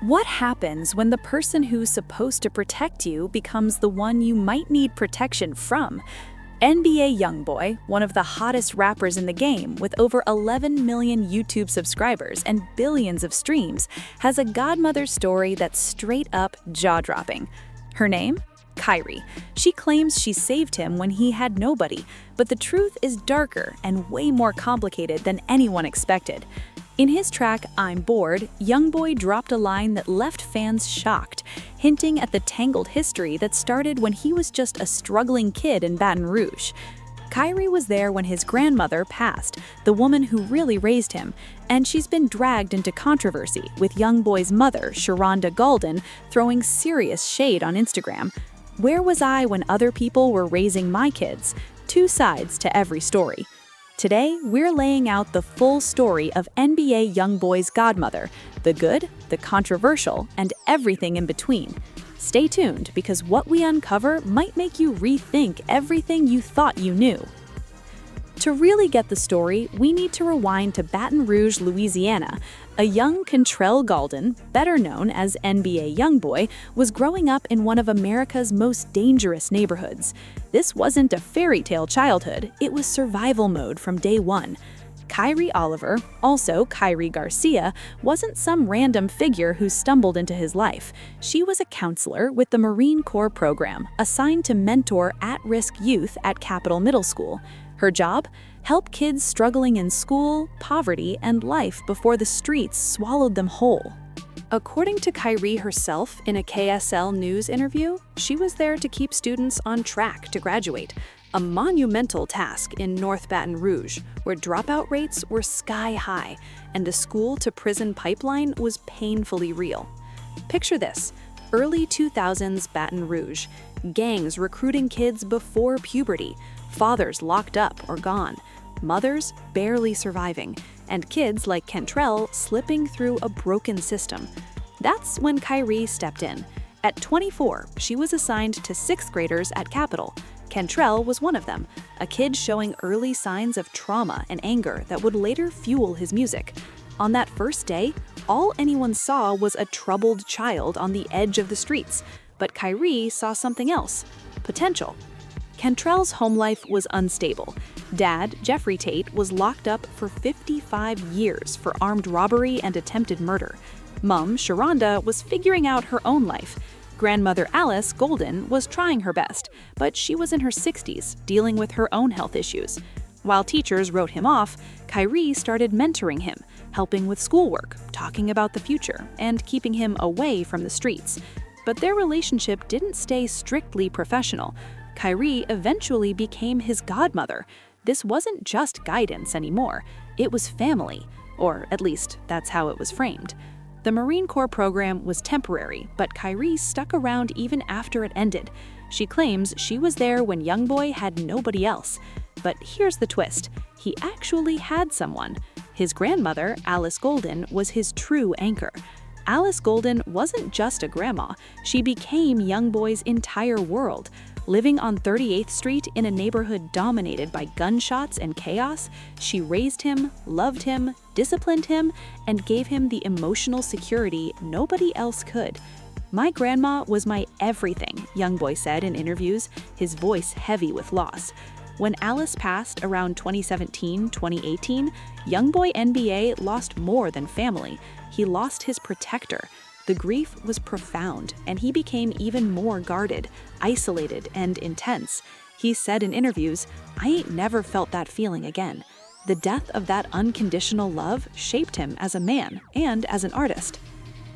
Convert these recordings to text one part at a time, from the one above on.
What happens when the person who's supposed to protect you becomes the one you might need protection from? NBA YoungBoy, one of the hottest rappers in the game with over 11 million YouTube subscribers and billions of streams, has a godmother story that's straight up jaw-dropping. Her name? Kyrie. She claims she saved him when he had nobody, but the truth is darker and way more complicated than anyone expected. In his track, I'm Bored, YoungBoy dropped a line that left fans shocked, hinting at the tangled history that started when he was just a struggling kid in Baton Rouge. Kyrie was there when his grandmother passed, the woman who really raised him, and she's been dragged into controversy, with YoungBoy's mother, Sharonda Golden, throwing serious shade on Instagram. Where was I when other people were raising my kids? Two sides to every story. Today, we're laying out the full story of NBA YoungBoy's godmother, the good, the controversial, and everything in between. Stay tuned, because what we uncover might make you rethink everything you thought you knew. To really get the story, we need to rewind to Baton Rouge, Louisiana. A young Kentrell Golden, better known as NBA YoungBoy, was growing up in one of America's most dangerous neighborhoods. This wasn't a fairy tale childhood, it was survival mode from day one. Kyrie Oliver, also Kyrie Garcia, wasn't some random figure who stumbled into his life. She was a counselor with the Marine Corps program, assigned to mentor at-risk youth at Capitol Middle School. Her job? Help kids struggling in school, poverty, and life before the streets swallowed them whole. According to Kyrie herself in a KSL News interview, she was there to keep students on track to graduate, a monumental task in North Baton Rouge, where dropout rates were sky high and the school-to-prison pipeline was painfully real. Picture this: early 2000s Baton Rouge, gangs recruiting kids before puberty, fathers locked up or gone, mothers barely surviving, and kids like Kentrell slipping through a broken system. That's when Kyrie stepped in. At 24, she was assigned to 6th graders at Capitol. Kentrell was one of them, a kid showing early signs of trauma and anger that would later fuel his music. On that first day, all anyone saw was a troubled child on the edge of the streets, but Kyrie saw something else: potential. Kentrell's home life was unstable. Dad, Jeffrey Tate, was locked up for 55 years for armed robbery and attempted murder. Mom, Sharonda, was figuring out her own life. Grandmother Alice Golden was trying her best, but she was in her 60s, dealing with her own health issues. While teachers wrote him off, Kyrie started mentoring him, helping with schoolwork, talking about the future, and keeping him away from the streets. But their relationship didn't stay strictly professional. Kyrie eventually became his godmother. This wasn't just guidance anymore, it was family, or at least that's how it was framed. The Marine Corps program was temporary, but Kyrie stuck around even after it ended. She claims she was there when YoungBoy had nobody else. But here's the twist: he actually had someone. His grandmother, Alice Golden, was his true anchor. Alice Golden wasn't just a grandma, she became YoungBoy's entire world. Living on 38th Street in a neighborhood dominated by gunshots and chaos, she raised him, loved him, disciplined him, and gave him the emotional security nobody else could. "My grandma was my everything," YoungBoy said in interviews, his voice heavy with loss. When Alice passed around 2017-2018, YoungBoy NBA lost more than family. He lost his protector. The grief was profound, and he became even more guarded, isolated, and intense. He said in interviews, "I ain't never felt that feeling again." The death of that unconditional love shaped him as a man and as an artist.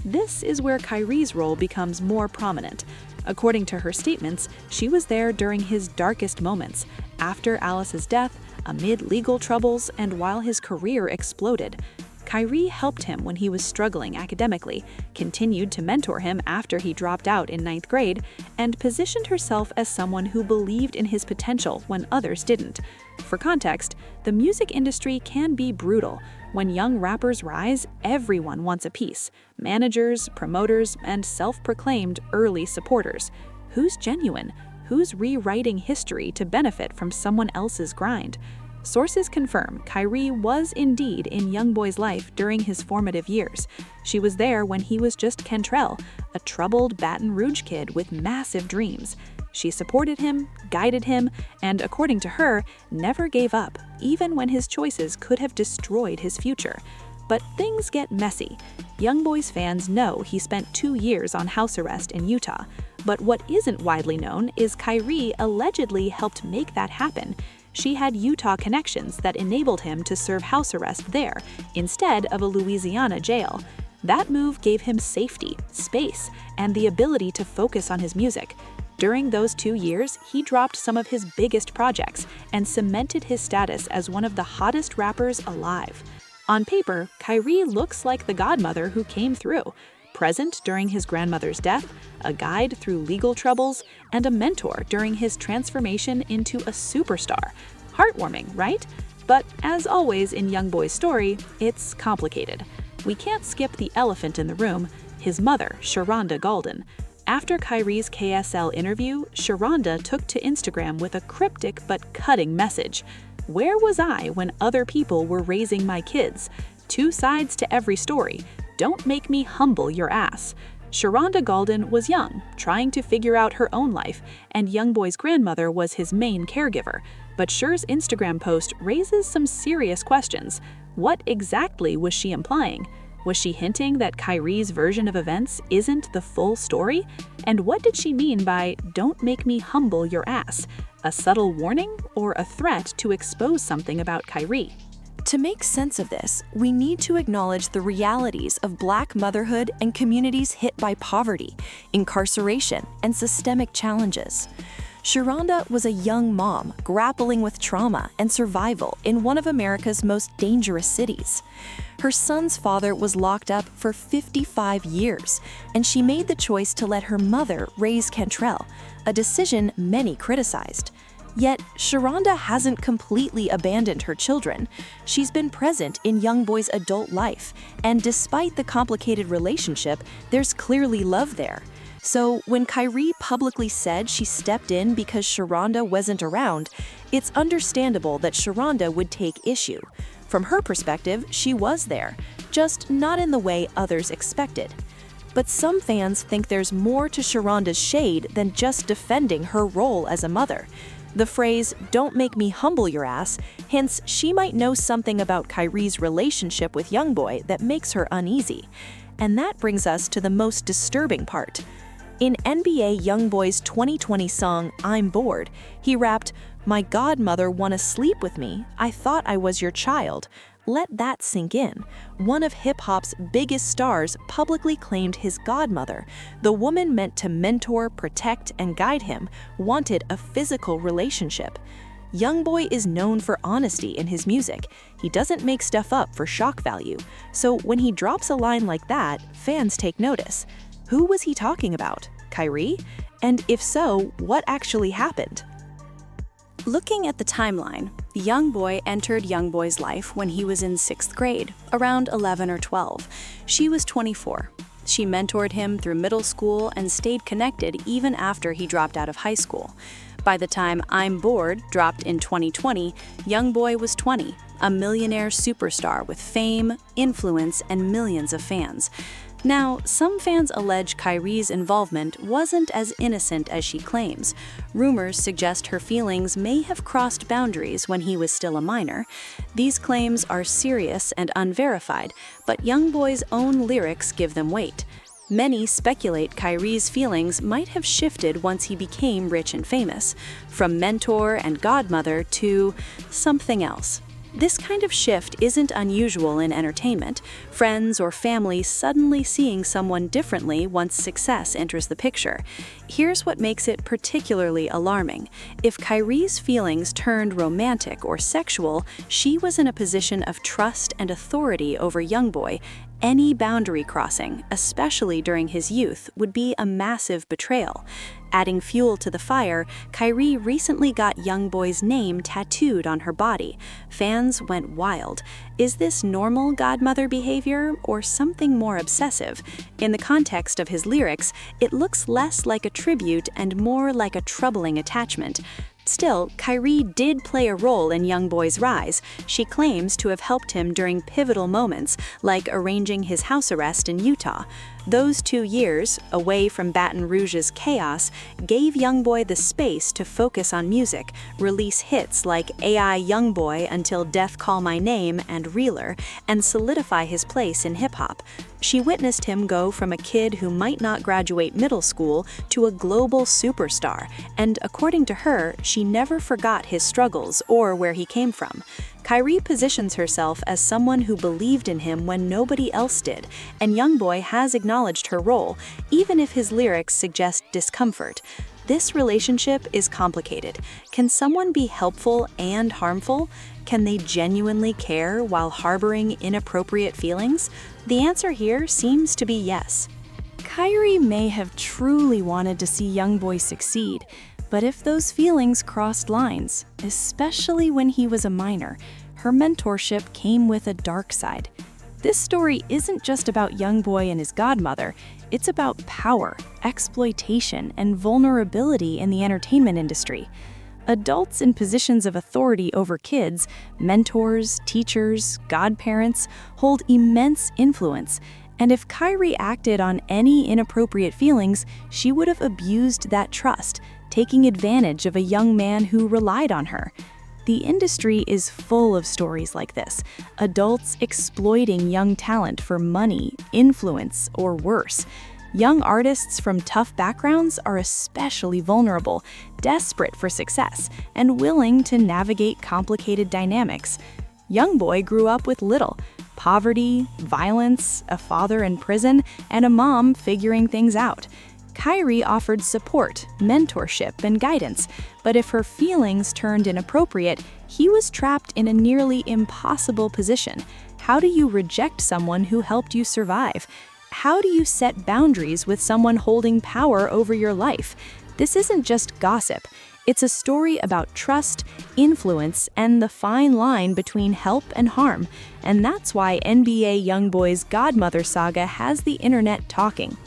This is where Kyrie's role becomes more prominent. According to her statements, she was there during his darkest moments, after Alice's death, amid legal troubles, and while his career exploded. Kyrie helped him when he was struggling academically, continued to mentor him after he dropped out in 9th grade, and positioned herself as someone who believed in his potential when others didn't. For context, the music industry can be brutal. When young rappers rise, everyone wants a piece: managers, promoters, and self-proclaimed early supporters. Who's genuine? Who's rewriting history to benefit from someone else's grind? Sources confirm Kyrie was indeed in Youngboy's life during his formative years. She was there when he was just Cantrell, a troubled Baton Rouge kid with massive dreams. She supported him, guided him, and according to her, never gave up, even when his choices could have destroyed his future. But things get messy. Youngboy's fans know he spent 2 years on house arrest in Utah. But what isn't widely known is Kyrie allegedly helped make that happen. She had Utah connections that enabled him to serve house arrest there, instead of a Louisiana jail. That move gave him safety, space, and the ability to focus on his music. During those 2 years, he dropped some of his biggest projects and cemented his status as one of the hottest rappers alive. On paper, Kyrie looks like the godmother who came through, present during his grandmother's death, a guide through legal troubles, and a mentor during his transformation into a superstar. Heartwarming, right? But as always in Youngboy's story, it's complicated. We can't skip the elephant in the room, his mother, Sharonda Golden. After Kyrie's KSL interview, Sharonda took to Instagram with a cryptic but cutting message. "Where was I when other people were raising my kids? 2 sides to every story. Don't make me humble your ass." Sharonda Golden was young, trying to figure out her own life, and Youngboy's grandmother was his main caregiver. But Cher's Instagram post raises some serious questions. What exactly was she implying? Was she hinting that Kyrie's version of events isn't the full story? And what did she mean by "don't make me humble your ass"? A subtle warning or a threat to expose something about Kyrie? To make sense of this, we need to acknowledge the realities of Black motherhood and communities hit by poverty, incarceration, and systemic challenges. Sharonda was a young mom grappling with trauma and survival in one of America's most dangerous cities. Her son's father was locked up for 55 years, and she made the choice to let her mother raise Cantrell, a decision many criticized. Yet, Sharonda hasn't completely abandoned her children. She's been present in Youngboy's adult life, and despite the complicated relationship, there's clearly love there. So when Kyrie publicly said she stepped in because Sharonda wasn't around, it's understandable that Sharonda would take issue. From her perspective, she was there, just not in the way others expected. But some fans think there's more to Sharonda's shade than just defending her role as a mother. The phrase, "don't make me humble your ass," hints she might know something about Kyrie's relationship with Youngboy that makes her uneasy. And that brings us to the most disturbing part. In NBA Youngboy's 2020 song, "I'm Bored," he rapped, "My godmother wanna sleep with me, I thought I was your child." Let that sink in. One of hip-hop's biggest stars publicly claimed his godmother, the woman meant to mentor, protect, and guide him, wanted a physical relationship. Youngboy is known for honesty in his music. He doesn't make stuff up for shock value. So when he drops a line like that, fans take notice. Who was he talking about? Kyrie? And if so, what actually happened? Looking at the timeline, Youngboy entered Youngboy's life when he was in 6th grade, around 11 or 12. She was 24. She mentored him through middle school and stayed connected even after he dropped out of high school. By the time "I'm Bored" dropped in 2020, Youngboy was 20, a millionaire superstar with fame, influence, and millions of fans. Now, some fans allege Kyrie's involvement wasn't as innocent as she claims. Rumors suggest her feelings may have crossed boundaries when he was still a minor. These claims are serious and unverified, but Youngboy's own lyrics give them weight. Many speculate Kyrie's feelings might have shifted once he became rich and famous, from mentor and godmother to something else. This kind of shift isn't unusual in entertainment, friends or family suddenly seeing someone differently once success enters the picture. Here's what makes it particularly alarming. If Kyrie's feelings turned romantic or sexual, she was in a position of trust and authority over Youngboy. Any boundary crossing, especially during his youth, would be a massive betrayal. Adding fuel to the fire, Kyrie recently got Youngboy's name tattooed on her body. Fans went wild. Is this normal godmother behavior or something more obsessive? In the context of his lyrics, it looks less like a tribute and more like a troubling attachment. Still, Kyrie did play a role in Youngboy's rise. She claims to have helped him during pivotal moments, like arranging his house arrest in Utah. Those 2 years, away from Baton Rouge's chaos, gave Youngboy the space to focus on music, release hits like AI Youngboy Until Death Call My Name and Reeler, and solidify his place in hip-hop. She witnessed him go from a kid who might not graduate middle school to a global superstar, and according to her, she never forgot his struggles or where he came from. Kyrie positions herself as someone who believed in him when nobody else did, and Youngboy has acknowledged her role, even if his lyrics suggest discomfort. This relationship is complicated. Can someone be helpful and harmful? Can they genuinely care while harboring inappropriate feelings? The answer here seems to be yes. Kyrie may have truly wanted to see Youngboy succeed, but if those feelings crossed lines, especially when he was a minor, her mentorship came with a dark side. This story isn't just about Youngboy and his godmother, it's about power, exploitation, and vulnerability in the entertainment industry. Adults in positions of authority over kids, mentors, teachers, godparents, hold immense influence. And if Kyrie acted on any inappropriate feelings, she would have abused that trust, taking advantage of a young man who relied on her. The industry is full of stories like this, adults exploiting young talent for money, influence, or worse. Young artists from tough backgrounds are especially vulnerable, desperate for success, and willing to navigate complicated dynamics. Youngboy grew up with little: poverty, violence, a father in prison, and a mom figuring things out. Kyrie offered support, mentorship, and guidance, but if her feelings turned inappropriate, he was trapped in a nearly impossible position. How do you reject someone who helped you survive? How do you set boundaries with someone holding power over your life? This isn't just gossip. It's a story about trust, influence, and the fine line between help and harm. And that's why NBA Youngboy's godmother saga has the internet talking.